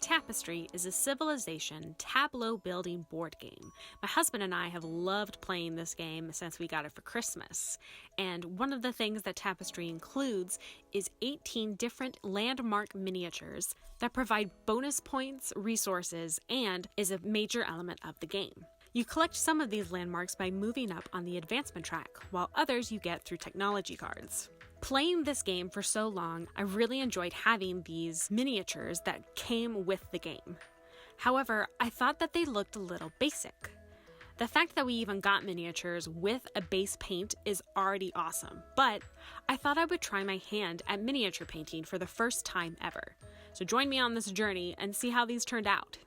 Tapestry is a civilization tableau building board game. My husband and I have loved playing this game since we got it for Christmas. And one of the things that Tapestry includes is 18 different landmark miniatures that provide bonus points, resources, and is a major element of the game. You collect some of these landmarks by moving up on the advancement track, while others you get through technology cards. Playing this game for so long, I really enjoyed having these miniatures that came with the game. However, I thought that they looked a little basic. The fact that we even got miniatures with a base paint is already awesome, but I thought I would try my hand at miniature painting for the first time ever. So join me on this journey and see how these turned out.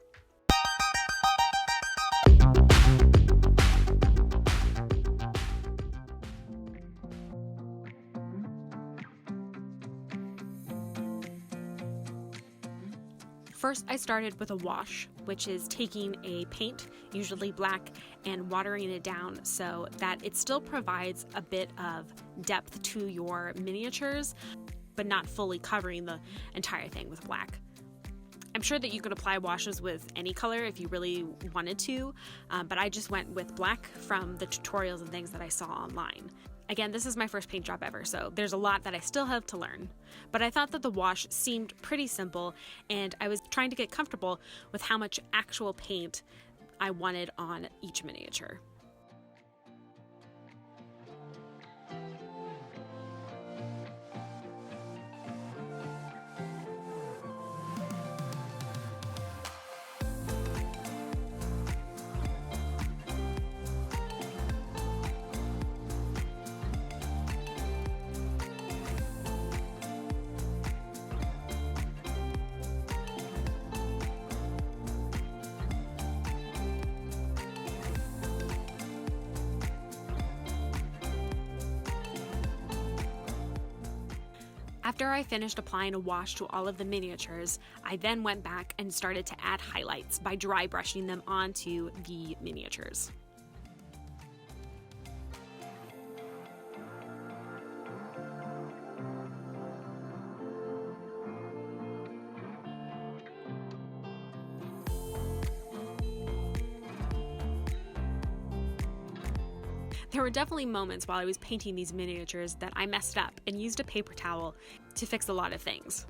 First, I started with a wash, which is taking a paint, usually black, and watering it down so that it still provides a bit of depth to your miniatures, but not fully covering the entire thing with black. I'm sure that you could apply washes with any color if you really wanted to, but I just went with black from the tutorials and things that I saw online. Again, this is my first paint job ever, so there's a lot that I still have to learn. But I thought that the wash seemed pretty simple, and I was trying to get comfortable with how much actual paint I wanted on each miniature. After I finished applying a wash to all of the miniatures, I then went back and started to add highlights by dry brushing them onto the miniatures. There were definitely moments while I was painting these miniatures that I messed up and used a paper towel to fix a lot of things.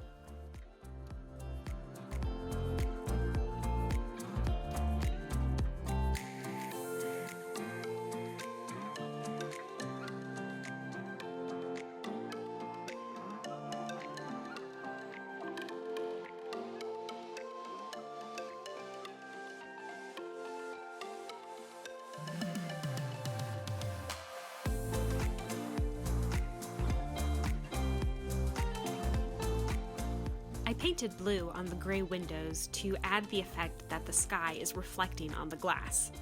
I painted blue on the gray windows to add the effect that the sky is reflecting on the glass.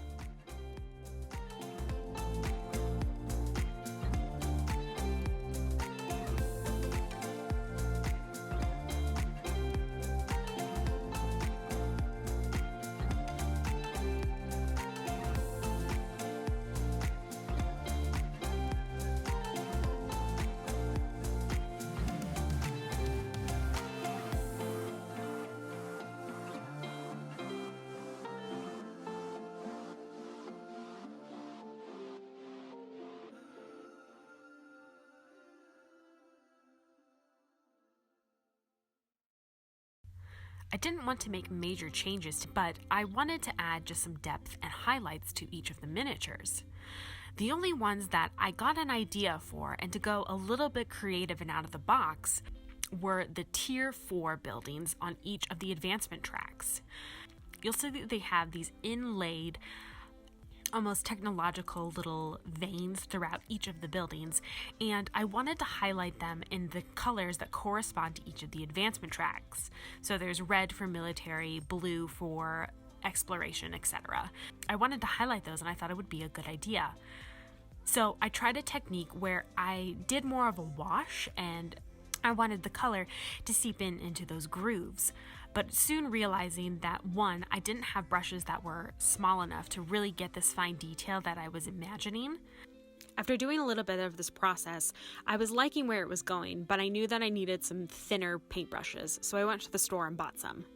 I didn't want to make major changes, but I wanted to add just some depth and highlights to each of the miniatures. The only ones that I got an idea for and to go a little bit creative and out of the box were the Tier 4 buildings on each of the advancement tracks. You'll see that they have these inlaid, almost technological little veins throughout each of the buildings, and I wanted to highlight them in the colors that correspond to each of the advancement tracks. So there's red for military, blue for exploration, etc. I wanted to highlight those, and I thought it would be a good idea. So I tried a technique where I did more of a wash, and I wanted the color to seep into those grooves. But soon realizing that, one, I didn't have brushes that were small enough to really get this fine detail that I was imagining. After doing a little bit of this process, I was liking where it was going, but I knew that I needed some thinner paintbrushes, so I went to the store and bought some.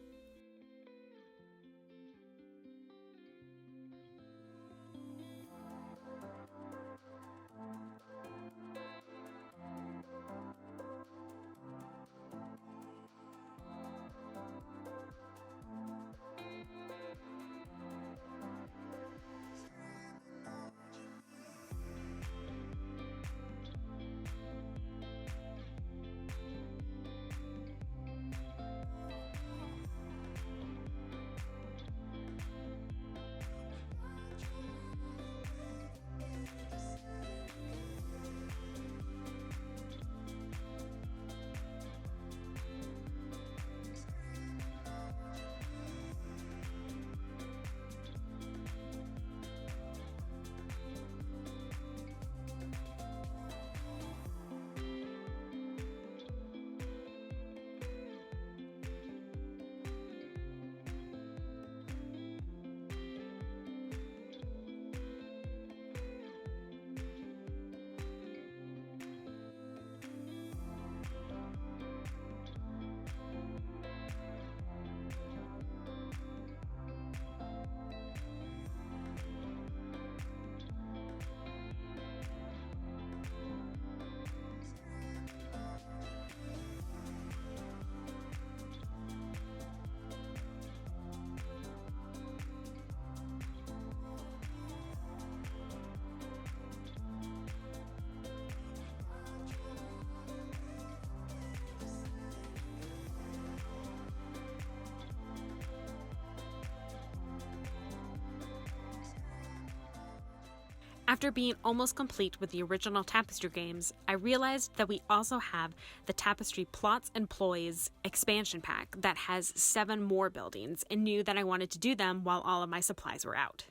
After being almost complete with the original Tapestry games, I realized that we also have the Tapestry Plots and PLOYS expansion pack that has 7 more buildings, and knew that I wanted to do them while all of my supplies were out.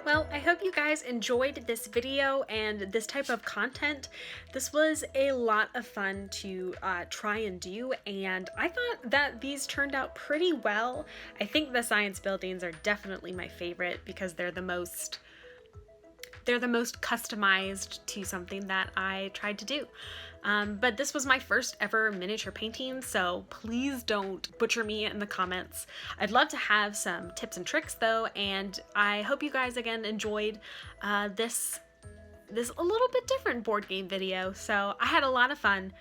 Well, I hope you guys enjoyed this video and this type of content. This was a lot of fun to try and do, and I thought that these turned out pretty well. I think the science buildings are definitely my favorite because they're the most customized to something that I tried to do. But this was my first ever miniature painting, so please don't butcher me in the comments. I'd love to have some tips and tricks though, and I hope you guys again enjoyed this a little bit different board game video. So I had a lot of fun.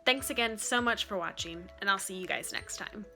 Thanks again so much for watching, and I'll see you guys next time.